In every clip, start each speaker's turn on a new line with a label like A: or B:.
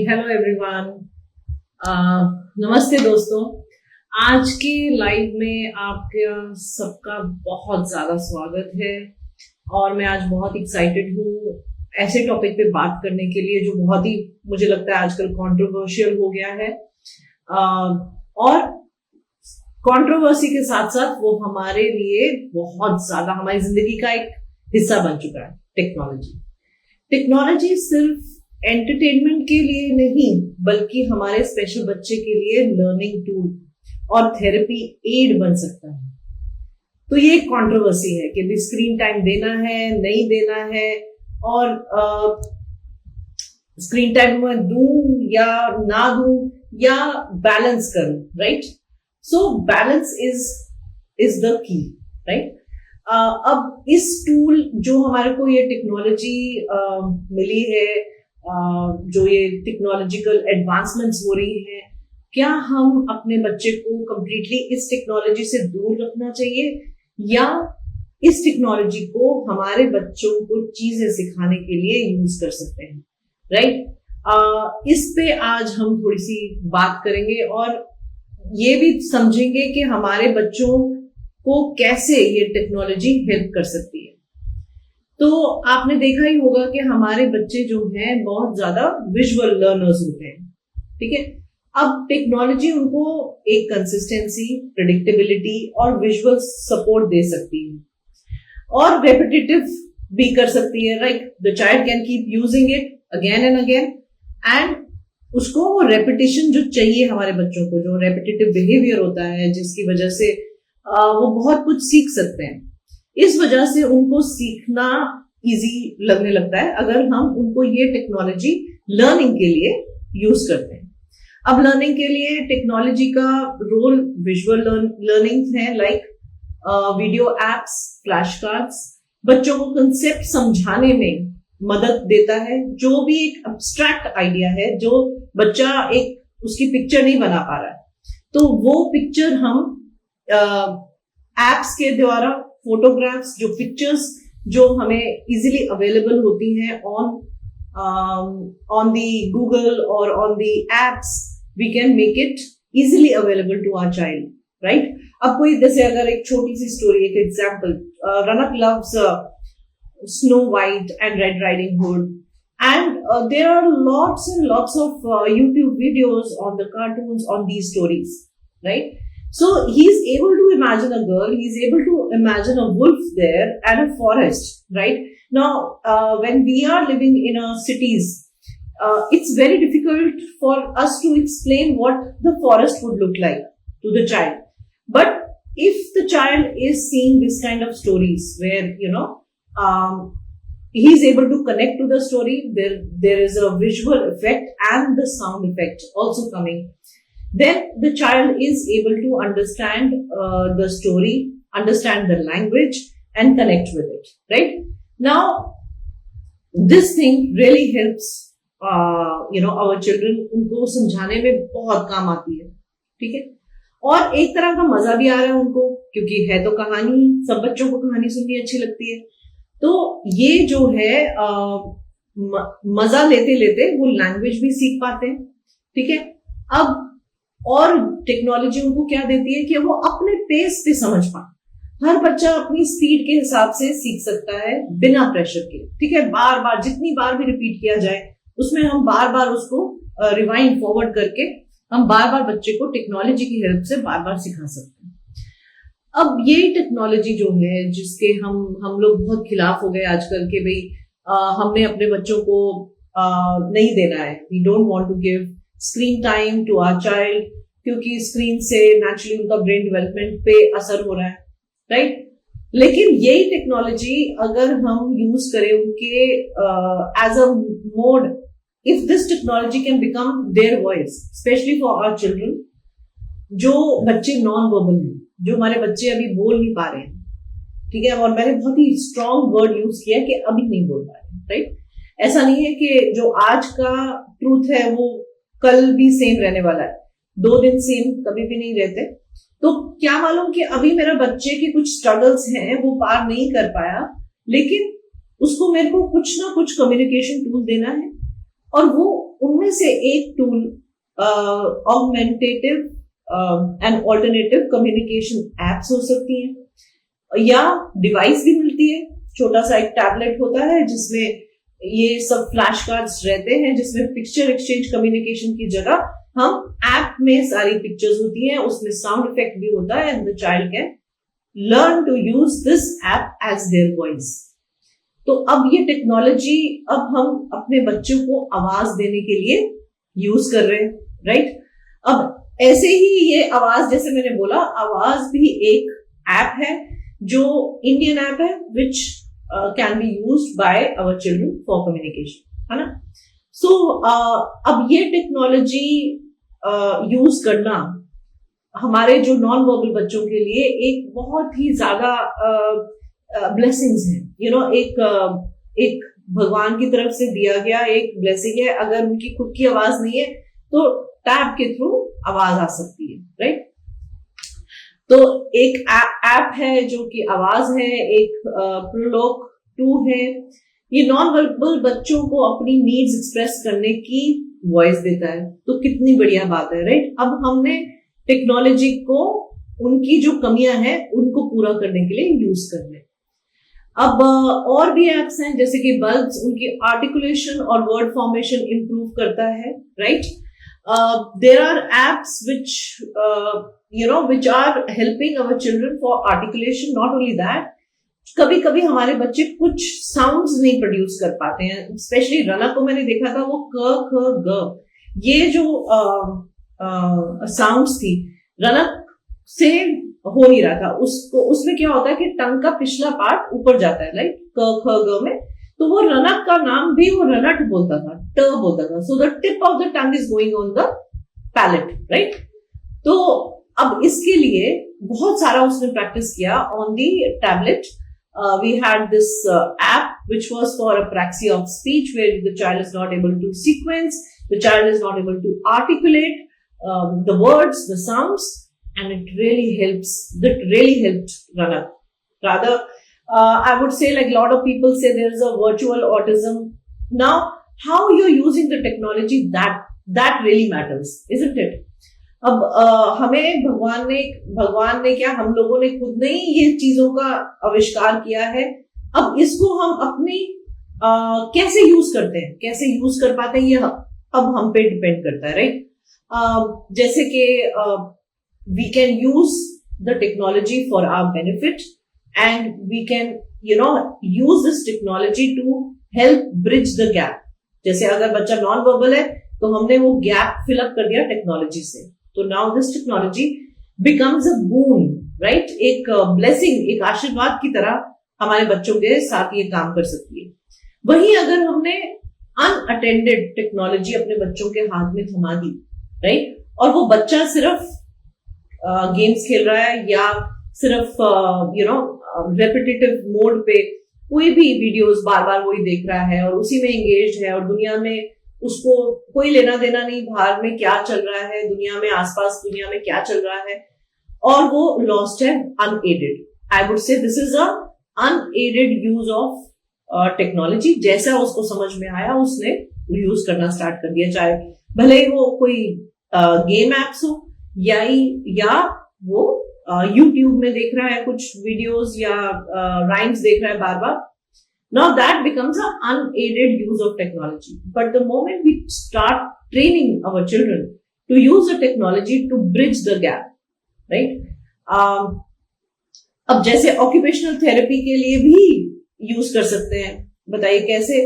A: Hello everyone. नमस्ते दोस्तों। आज के लाइव में आपका सबका बहुत ज्यादा स्वागत है और मैं आज बहुत एक्साइटेड हूँ ऐसे टॉपिक पे बात करने के लिए जो बहुत ही मुझे लगता है आजकल कंट्रोवर्शियल हो गया है। और कंट्रोवर्सी के साथ साथ वो हमारे लिए बहुत ज्यादा हमारी जिंदगी का एक हिस्सा बन चुका है। टेक्नोलॉजी सिर्फ एंटरटेनमेंट के लिए नहीं बल्कि हमारे स्पेशल बच्चे के लिए लर्निंग टूल और थेरेपी एड बन सकता है। तो ये एक कंट्रोवर्सी है कि स्क्रीन टाइम देना है नहीं देना है और स्क्रीन टाइम में दूं या ना दूं या बैलेंस करूं, right? So balance is the key, right? अब इस टूल जो हमारे को ये टेक्नोलॉजी मिली है, जो ये टेक्नोलॉजिकल एडवांसमेंट्स हो रही हैं, क्या हम अपने बच्चे को कंप्लीटली इस टेक्नोलॉजी से दूर रखना चाहिए या इस टेक्नोलॉजी को हमारे बच्चों को चीजें सिखाने के लिए यूज कर सकते हैं, राइट? इस पे आज हम थोड़ी सी बात करेंगे और ये भी समझेंगे कि हमारे बच्चों को कैसे ये टेक्नोलॉजी हेल्प कर सकती है। तो आपने देखा ही होगा कि हमारे बच्चे जो हैं बहुत ज्यादा विजुअल लर्नर्स होते हैं, ठीक है? अब टेक्नोलॉजी उनको एक कंसिस्टेंसी, प्रेडिक्टेबिलिटी और विजुअल सपोर्ट दे सकती है और रेपिटेटिव भी कर सकती है, right? The child can keep using it again and again and उसको वो रेपिटेशन जो चाहिए हमारे बच्चों को, जो रेपिटेटिव बिहेवियर होता है जिसकी वजह से वो बहुत कुछ सीख सकते हैं। इस वजह से उनको सीखना इजी लगने लगता है अगर हम उनको ये टेक्नोलॉजी लर्निंग के लिए यूज करते हैं। अब लर्निंग के लिए टेक्नोलॉजी का रोल विजुअल लर्निंग है, like video apps, flash cards बच्चों को कंसेप्ट समझाने में मदद देता है। जो भी एक अब्स्ट्रैक्ट आइडिया है, जो बच्चा एक उसकी पिक्चर नहीं बना पा रहा है, तो वो पिक्चर हम एप्स के द्वारा, फोटोग्राफ्स, जो पिक्चर्स जो हमें इजीली अवेलेबल होती हैं ऑन दी गूगल और on the apps, we can make it easily available to our child, right? अब कोई जैसे अगर एक छोटी सी स्टोरी, एक example, Ranak loves Snow White and Red Riding Hood and there are lots and lots of YouTube videos on the cartoons on these stories, right? So he's able to imagine a girl, he's able to imagine a wolf there and a forest, right? Now, when we are living in cities, it's very difficult for us to explain what the forest would look like to the child. But if the child is seeing this kind of stories where, he's able to connect to the story, there is a visual effect and the sound effect also coming, then the child is able to understand the story, understand the language and connect with it, right? Now, this thing really helps, our children, उनको समझाने में बहुत काम आती है, ठीक है? और एक तरह का मजा भी आ रहा है उनको, क्योंकि है तो कहानी, सब बच्चों को कहानी सुननी अच्छी लगती है। तो ये जो है मजा लेते लेते वो लैंग्वेज भी सीख पाते हैं, ठीक है? अब और टेक्नोलॉजी उनको क्या देती है कि वो अपने पेस पे समझ पाए। हर बच्चा अपनी स्पीड के हिसाब से सीख सकता है बिना प्रेशर के, ठीक है? बार बार जितनी बार भी रिपीट किया जाए उसमें हम बार बार उसको रिवाइंड फॉरवर्ड करके हम बार बार बच्चे को टेक्नोलॉजी की हेल्प से बार बार सिखा सकते हैं। अब ये टेक्नोलॉजी जो है जिसके हम लोग बहुत खिलाफ हो गए आजकल के, भाई हमने अपने बच्चों को नहीं देना है, we don't want to give screen time to our child, क्योंकि स्क्रीन से नेचुरली उनका ब्रेन डेवलपमेंट पे असर हो रहा है, राइट? लेकिन यही टेक्नोलॉजी अगर हम यूज करें उनके as a mode, if this technology can become their voice, specially for our children, जो बच्चे नॉन वर्बल हैं, जो हमारे बच्चे अभी बोल नहीं पा रहे हैं, ठीक है? और मैंने बहुत ही स्ट्रॉन्ग वर्ड यूज किया कि अभी नहीं बोल पा रहे, राइट? ऐसा नहीं है कि जो आज का ट्रूथ है वो कल भी सेम रहने वाला है, 2 दिन सेम कभी भी नहीं रहते। तो क्या मालूम कि अभी मेरा बच्चे के कुछ स्ट्रगल्स हैं वो पार नहीं कर पाया, लेकिन उसको मेरे को कुछ ना कुछ कम्युनिकेशन टूल देना है और वो उनमें से एक tool augmentative and alternative communication apps हो सकती हैं, या डिवाइस भी मिलती है, छोटा सा एक टैबलेट होता है जिसमें ये सब फ्लैश कार्ड्स रहते हैं, जिसमें पिक्चर एक्सचेंज कम्युनिकेशन की जगह हम ऐप में सारी पिक्चर्स होती हैं, उसमें साउंड इफेक्ट भी होता है, and the child can learn to use this app as their voice. तो अब ये टेक्नोलॉजी अब हम अपने बच्चों को आवाज देने के लिए यूज कर रहे हैं, राइट। अब ऐसे ही ये आवाज, जैसे मैंने बोला, आवाज भी एक ऐप है जो इंडियन ऐप है, which can be used by our children for communication, है ना। सो अब ये टेक्नोलॉजी यूज करना हमारे जो नॉन वर्बल बच्चों के लिए एक बहुत ही ज्यादा ब्लेसिंग्स है, यू नो, एक भगवान की तरफ से दिया गया एक ब्लेसिंग है। अगर उनकी खुद की आवाज नहीं है तो टैब के थ्रू आवाज आ सकती है, राइट। तो एक ऐप है जो कि आवाज है, एक प्रोलोग 2 है, ये नॉन वर्बल बच्चों को अपनी नीड्स एक्सप्रेस करने की वॉइस देता है। तो कितनी बढ़िया बात है, राइट। अब हमने टेक्नोलॉजी को उनकी जो कमियां हैं उनको पूरा करने के लिए यूज कर रहे हैं। अब और भी एप्स हैं, जैसे कि बल्ब्स, उनकी आर्टिकुलेशन और वर्ड फॉर्मेशन इंप्रूव करता है, right. There are apps which are helping our children for articulation. Not only that, कभी कभी हमारे बच्चे कुछ साउंड्स नहीं प्रोड्यूस कर पाते हैं, स्पेशली रनक को मैंने देखा था, वो क ख ग, ये जो साउंड्स थी रनक से हो नहीं रहा था, उसमें क्या होता है कि टंग का पिछला पार्ट ऊपर जाता है, लाइक क ख ग में, तो वो रनक का नाम भी वो रनट बोलता था, ट बोलता था। So the tip of the tongue is going on the palate, right. तो अब इसके लिए बहुत सारा उसने प्रैक्टिस किया on the tablet. We had this app which was for apraxia of speech, where the child is not able to sequence, the child is not able to articulate the words, the sounds, and it really helps. That really helped Rana. Rather, I would say, like a lot of people say, there is a virtual autism. Now, how you're using the technology, that really matters, isn't it? अब हमें भगवान ने क्या, हम लोगों ने खुद ने ही ये चीजों का आविष्कार किया है। अब इसको हम अपनी कैसे यूज करते हैं, कैसे यूज कर पाते हैं, ये अब हम पे डिपेंड करता है, राइट। जैसे कि we can use the technology for our benefit, and we can use this technology to help bridge the gap. जैसे अगर बच्चा नॉन वर्बल है तो हमने वो गैप फिलअप कर दिया टेक्नोलॉजी से, तो now this technology becomes a boon, right, एक ब्लेसिंग, एक आशीर्वाद की तरह हमारे बच्चों के साथ ये काम कर सकती है। वहीं अगर हमने अनअटेंडेड टेक्नोलॉजी अपने बच्चों के हाथ में थमा दी, राइट, और वो बच्चा सिर्फ गेम्स खेल रहा है या सिर्फ रेपिटेटिव मोड पे कोई भी वीडियोस बार बार वही देख रहा है और उसी में एंगेज है, और दुनिया में उसको कोई लेना देना नहीं, बाहर में क्या चल रहा है, दुनिया में आसपास दुनिया में क्या चल रहा है, और वो लॉस्ट है unaided. I would say this is a unaided use of technology. जैसा उसको समझ में आया उसने यूज करना स्टार्ट कर दिया, चाहे भले ही वो कोई गेम एप्स हो या वो यूट्यूब में देख रहा है कुछ वीडियोस या राइम्स देख रहा है बार बार। Now that becomes an unaided use of technology. But the moment we start training our children to use the technology to bridge the gap, right? अब जैसे ऑक्यूपेशनल थेरेपी के लिए भी यूज कर सकते हैं, बताइए कैसे।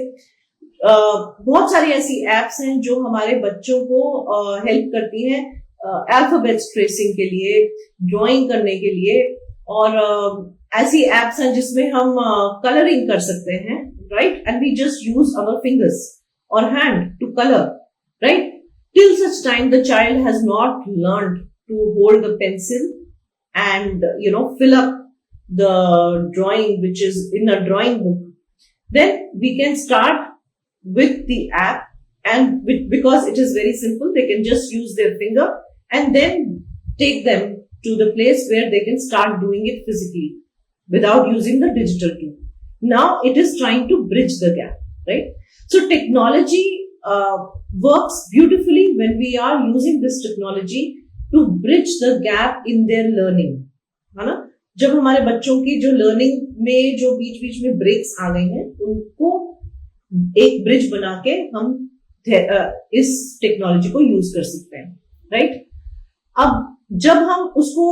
A: बहुत सारी ऐसी एप्स हैं जो हमारे बच्चों को हेल्प करती हैं अल्फाबेट्स ट्रेसिंग के लिए, ड्राइंग करने के लिए, और ऐसी एप्स हैं जिसमें हम कलरिंग कर सकते हैं, right, and we just use our fingers और hand to colour, right, till such time the child has not learned to hold the pencil and fill up the drawing which is in a drawing book. Then we can start with the app, and because it is very simple, they can just use their finger and then take them to the place where they can start doing it physically without using the digital tool. Now it is trying to bridge the gap, right? So technology works beautifully when we are using this technology to bridge the gap in their learning, है ना? जब हमारे बच्चों की जो learning में जो बीच बीच में ब्रेक्स आ गए हैं, उनको एक ब्रिज बना के हम इस टेक्नोलॉजी को यूज कर सकते हैं, राइट? अब जब हम उसको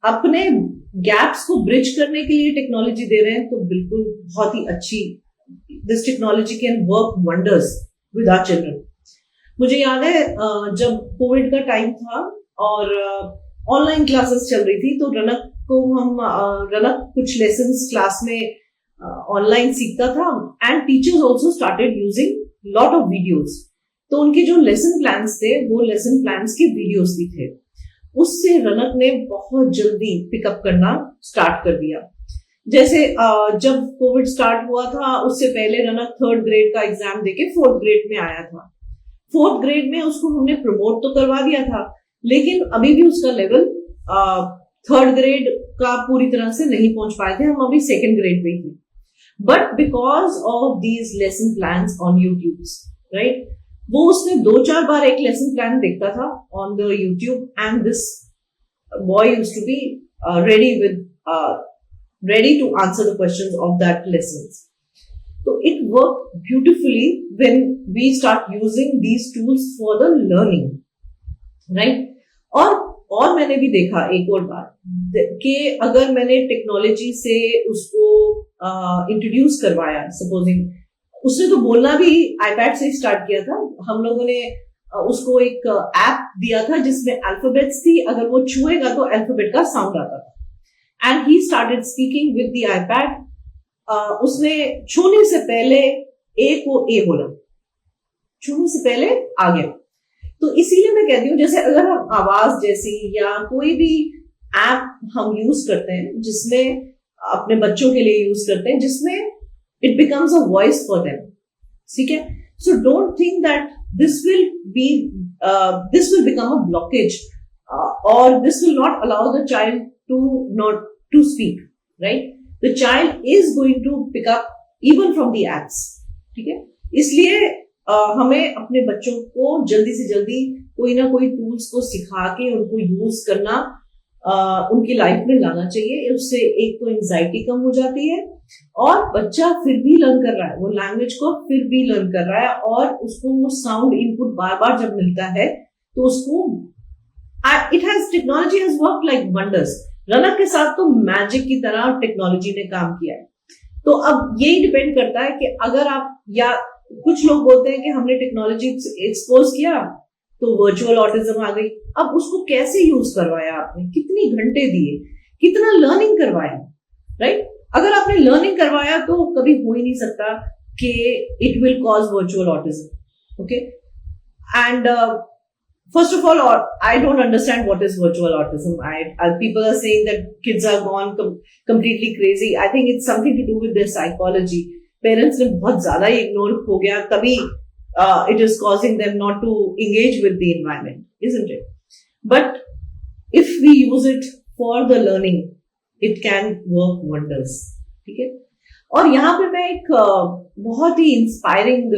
A: अपने गैप्स को ब्रिज करने के लिए टेक्नोलॉजी दे रहे हैं, तो बिल्कुल बहुत ही अच्छी, this technology can work wonders with our children. मुझे याद है जब कोविड का टाइम था और ऑनलाइन क्लासेस चल रही थी, तो रनक कुछ लेसन्स क्लास में ऑनलाइन सीखता था, and teachers also started using lot of videos. तो उनके जो लेसन प्लान्स थे, वो लेसन प्लान्स के वीडियोज भी थे। उससे रनक ने बहुत जल्दी पिकअप करना स्टार्ट कर दिया। जैसे जब कोविड स्टार्ट हुआ था, उससे पहले रनक 3rd ग्रेड का एग्जाम देके 4th ग्रेड में आया था। 4th ग्रेड में उसको हमने प्रमोट तो करवा दिया था, लेकिन अभी भी उसका लेवल 3rd ग्रेड का पूरी तरह से नहीं पहुंच पाए थे, हम अभी 2nd ग्रेड पे थे। But because of these lesson plans on YouTube, right, वो उसने 2-4 बार एक लेसन प्लान देखता था on the YouTube, and this boy used to be ready to answer the questions of that lessons. So it worked beautifully when we start using these tools for the learning, right? और मैंने भी देखा एक और बार कि अगर मैंने technology से उसको इंट्रोड्यूस करवाया, सपोजिंग उसने तो बोलना भी आईपैड से ही स्टार्ट किया था। हम लोगों ने उसको एक ऐप दिया था जिसमें अल्फाबेट्स थी, अगर वो छुएगा तो अल्फाबेट का साउंड आता था, and he started speaking with the iPad. उसने छूने से पहले ए को ए बोला, छूने से पहले आ गया। तो इसीलिए मैं कहती हूँ, जैसे अगर हम आवाज जैसी या कोई भी ऐप हम यूज करते हैं, जिसमें अपने बच्चों के लिए यूज करते हैं, जिसमें it becomes a voice for them, ठीक है? So don't think that this will become a blockage, or this will not allow the child to speak, right? The child is going to pick up even from the apps, ठीक है? इसलिए हमें अपने बच्चों को जल्दी से जल्दी कोई ना कोई टूल्स को सिखा के उनको यूज करना उनकी लाइफ में लाना चाहिए। उससे एक तो एंजाइटी कम हो जाती है, और बच्चा फिर भी लर्न कर रहा है, वो लैंग्वेज को फिर भी लर्न कर रहा है, और उसको वो साउंड इनपुट बार बार जब मिलता है तो उसको technology has work like wonders. Ranak के साथ तो मैजिक की तरह टेक्नोलॉजी ने काम किया है। तो अब यही डिपेंड करता है कि अगर आप, या कुछ लोग बोलते हैं कि हमने टेक्नोलॉजी एक्सपोज किया तो वर्चुअल ऑटिज्म आ गई। अब उसको कैसे यूज करवाया आपने, कितनी घंटे दिए, कितना लर्निंग करवाया, राइट? अगर आपने लर्निंग करवाया तो कभी हो ही नहीं सकता कि it will cause virtual autism, okay? And first of all, I don't understand what is virtual autism. People are saying that kids are gone completely crazy. I think it's something to do with their psychology. Parents ने बहुत ज्यादा ignore हो गया, तभी it is causing them not to engage with the environment, isn't it? But if we use it for the learning, it can work wonders, ठीक है? और यहाँ पे मैं एक बहुत ही इंस्पायरिंग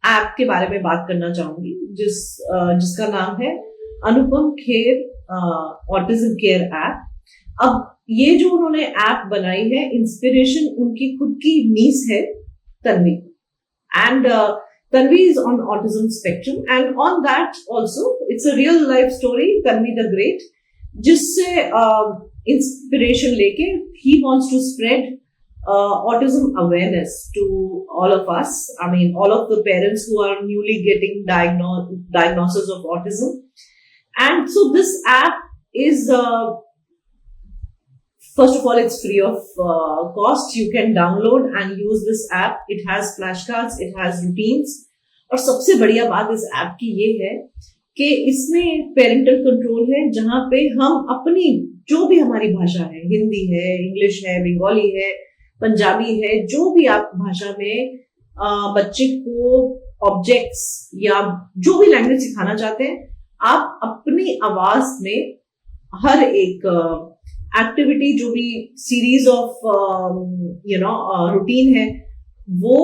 A: ऐप के बारे में बात करना चाहूंगी, जिसका नाम है Anupam Kher autism care app. अब ये जो उन्होंने ऐप बनाई है, इंस्पिरेशन उनकी खुद की नीस है, Tanvi, and Tanvi is on autism spectrum, and on that also it's a real life story, Tanvi the great, जिससे इंस्पिरेशन लेके he wants to spread autism awareness to all of us. I mean, all of the parents who are newly getting diagnosis of autism. And so this app is, first of all, it's free of cost. You can download and use this app. It has flashcards, it has routines. और सबसे बढ़िया बात इस app की ये है कि इसमें पेरेंटल कंट्रोल है, जहां पे हम अपनी जो भी हमारी भाषा है, हिंदी है, इंग्लिश है, बंगाली है, पंजाबी है, जो भी आप भाषा में बच्चे को ऑब्जेक्ट्स या जो भी लैंग्वेज सिखाना चाहते हैं, आप अपनी आवाज में हर एक एक्टिविटी, जो भी सीरीज ऑफ रूटीन है, वो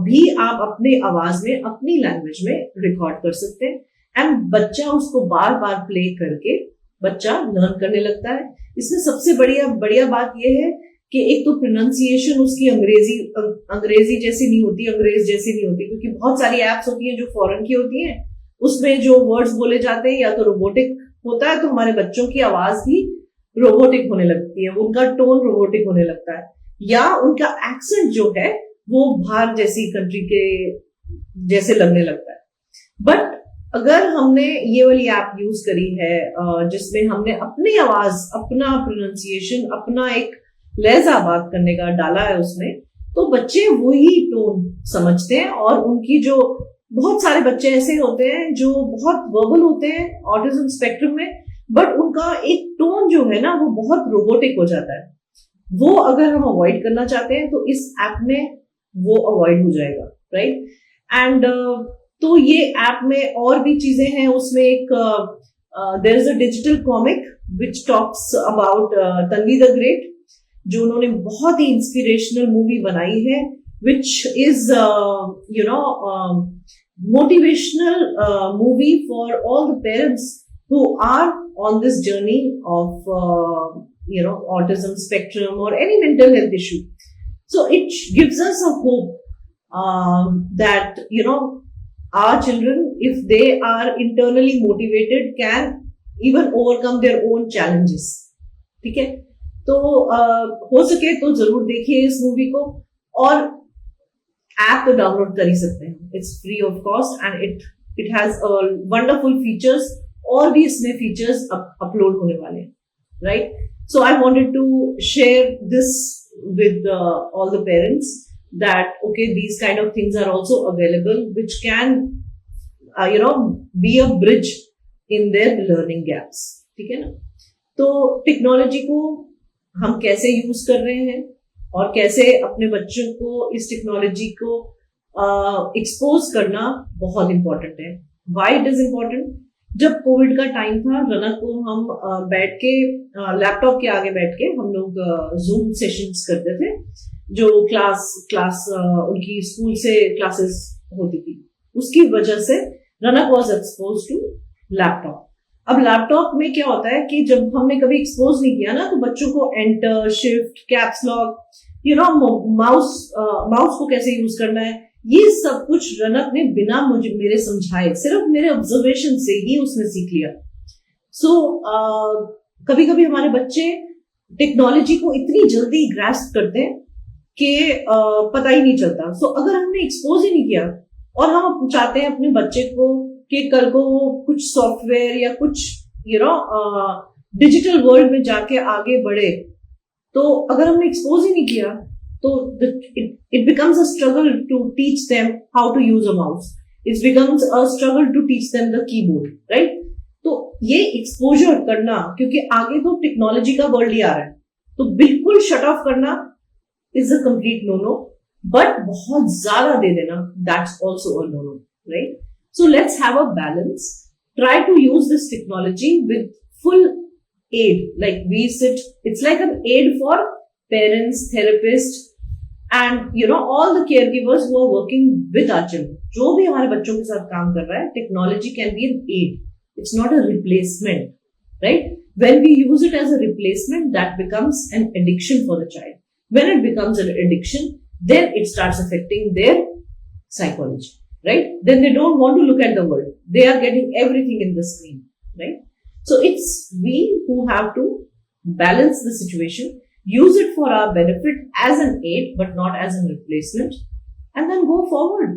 A: भी आप अपने आवाज में, अपनी लैंग्वेज में रिकॉर्ड कर सकते हैं एंड बच्चा उसको बार बार प्ले करके बच्चा लर्न करने लगता है। इसमें सबसे बढ़िया बात यह है कि एक तो प्रोनाउंसिएशन उसकी अंग्रेजी जैसी नहीं होती, अंग्रेज जैसी नहीं होती, क्योंकि बहुत सारी एप्स होती हैं जो फॉरेन की होती हैं, उसमें जो वर्ड्स बोले जाते हैं या तो रोबोटिक होता है, तो हमारे बच्चों की आवाज भी रोबोटिक होने लगती है, उनका टोन रोबोटिक होने लगता है, या उनका एक्सेंट जो है वो बाहर जैसी कंट्री के जैसे लगने लगता है। बट अगर हमने ये वाली ऐप यूज करी है जिसमें हमने अपनी आवाज, अपना प्रोनाउंसिएशन, अपना एक लहजा बात करने का डाला है उसमें, तो बच्चे वही टोन समझते हैं। और उनकी जो बहुत सारे बच्चे ऐसे होते हैं जो बहुत वर्बल होते हैं ऑटिज्म स्पेक्ट्रम में, बट उनका एक टोन जो है ना वो बहुत रोबोटिक हो जाता है। वो अगर हम अवॉइड करना चाहते हैं तो इस ऐप में वो अवॉइड हो जाएगा, राइट। एंड तो ये ऐप में और भी चीजें हैं, उसमें एक there is a digital comic which talks about Tanvi the great, जो उन्होंने बहुत ही इंस्पिरेशनल मूवी बनाई है, which is motivational movie for all the parents who are on this journey of autism spectrum or any mental health issue. So it gives us a hope that our children, if they are internally motivated, can even overcome their own challenges. ठीक है, तो हो सके तो जरूर देखिए इस movie को, और ऐप तो डाउनलोड कर ही सकते हैं, it's free of cost and it has wonderful features, और भी इसमें फीचर्स अपलोड होने वाले हैं, right. So I wanted to share this with all the parents that okay, these kind of things are also available which can be a bridge in their learning gaps. ठीक है ना। तो technology को हम कैसे यूज कर रहे हैं और कैसे अपने बच्चों को इस टेक्नोलॉजी को एक्सपोज करना बहुत इंपॉर्टेंट है। Why it is important? जब कोविड का टाइम था, रनक को हम बैठ के लैपटॉप के आगे बैठ के हम लोग जूम सेशंस करते थे, जो क्लास उनकी स्कूल से क्लासेस होती थी, उसकी वजह से रनक वाज एक्सपोज टू लैपटॉप। अब लैपटॉप में क्या होता है कि जब हमने कभी एक्सपोज नहीं किया ना, तो बच्चों को enter, shift, caps lock, mouse को कैसे यूज करना है, ये सब कुछ रनक ने बिना मेरे समझाए, सिर्फ मेरे ऑब्जर्वेशन से ही उसने सीख लिया। सो कभी कभी हमारे बच्चे टेक्नोलॉजी को इतनी जल्दी ग्रास्प करते हैं कि पता ही नहीं चलता। सो अगर हमने एक्सपोज ही नहीं किया और हम चाहते हैं अपने बच्चे को कि कल को वो कुछ सॉफ्टवेयर या कुछ डिजिटल वर्ल्ड में जाके आगे बढ़े, तो अगर हमने एक्सपोज ही नहीं किया तो it becomes a struggle to teach them how to use a mouse. It becomes a struggle to teach them the keyboard, right? तो ये एक्सपोजर करना, क्योंकि आगे तो टेक्नोलॉजी का वर्ल्ड ही आ रहा है, तो बिल्कुल शट ऑफ करना is a complete no no, but बहुत ज्यादा दे देना that's also a no no, right? So let's have a balance, try to use this technology with full aid, like we sit, it's like an aid for parents, therapists and all the caregivers who are working with our children. जो भी हमारे बच्चों के साथ काम कर रहा है, technology can be an aid, it's not a replacement, right? When we use it as a replacement, that becomes an addiction for the child. When it becomes an addiction, then it starts affecting their psychology, right? Then they don't want to look at the world, they are getting everything in the screen, right? So it's we who have to balance the situation, use it for our benefit as an aid, but not as a replacement, and then go forward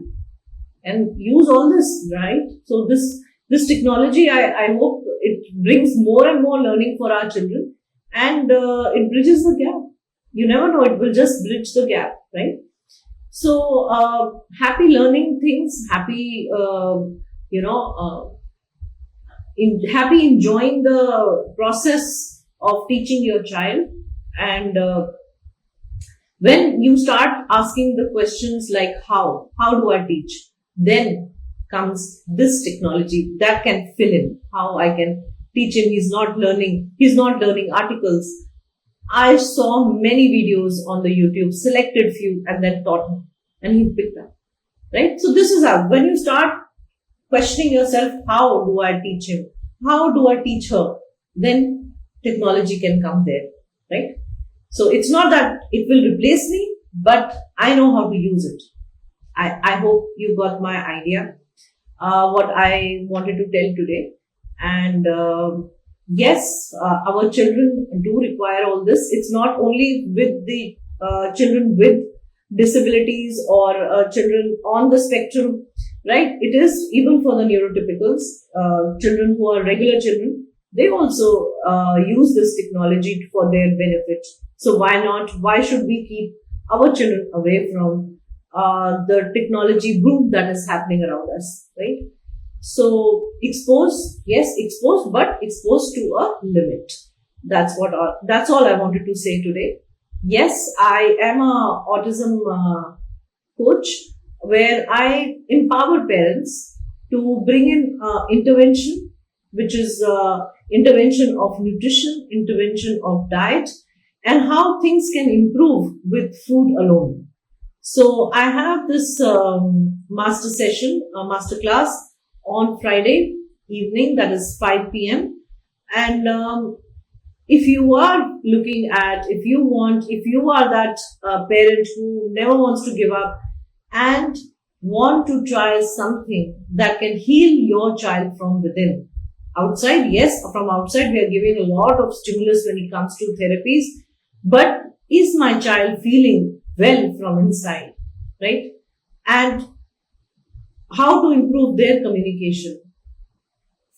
A: and use all this, right? So this technology, I hope it brings more and more learning for our children, and it bridges the gap. You never know, it will just bridge the gap, right? So happy learning things, happy happy enjoying the process of teaching your child. And when you start asking the questions like how do I teach, then comes this technology that can fill in. How I can teach him, he's not learning articles. I saw many videos on the YouTube, selected few, and then taught him. and he picked up. Right? So this is how, when you start questioning yourself, how do I teach him? How do I teach her? Then technology can come there, right? So it's not that it will replace me, but I know how to use it. I hope you got my idea, what I wanted to tell today. And yes, our children do require all this. It's not only with the children with disabilities or children on the spectrum, right? It is even for the neurotypicals, children who are regular children. They also use this technology for their benefit. So why not? Why should we keep our children away from the technology boom that is happening around us, right? So expose, yes, expose, but expose to a limit. That's all I wanted to say today. Yes, I am a autism coach where I empower parents to bring in intervention, which is intervention of nutrition, intervention of diet, and how things can improve with food alone. So I have this master session, master class on Friday evening, that is 5 p.m. And if you are looking at, if you are that parent who never wants to give up and want to try something that can heal your child from within. Outside, yes, from outside we are giving a lot of stimulus when it comes to therapies, but is my child feeling well from inside, right? And how to improve their communication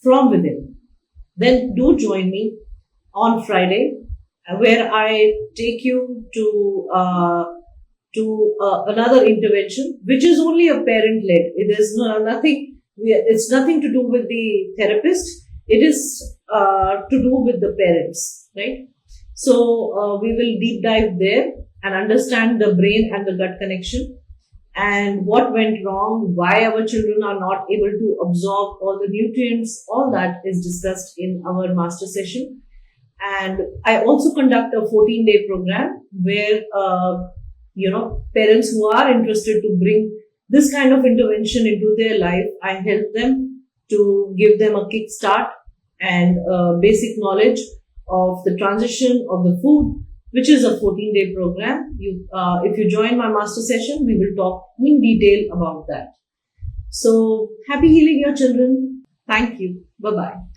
A: from within. Then do join me on Friday, where I take you to another intervention, which is only a parent-led. It is nothing. It's nothing to do with the therapist. It is to do with the parents, right? So we will deep dive there and understand the brain and the gut connection and what went wrong, why our children are not able to absorb all the nutrients. All that is discussed in our master session. And I also conduct a 14-day program where, parents who are interested to bring this kind of intervention into their life, I help them to give them a kickstart and basic knowledge of the transition of the food, which is a 14-day program. If you join my master session, we will talk in detail about that. So happy healing your children. Thank you. Bye-bye.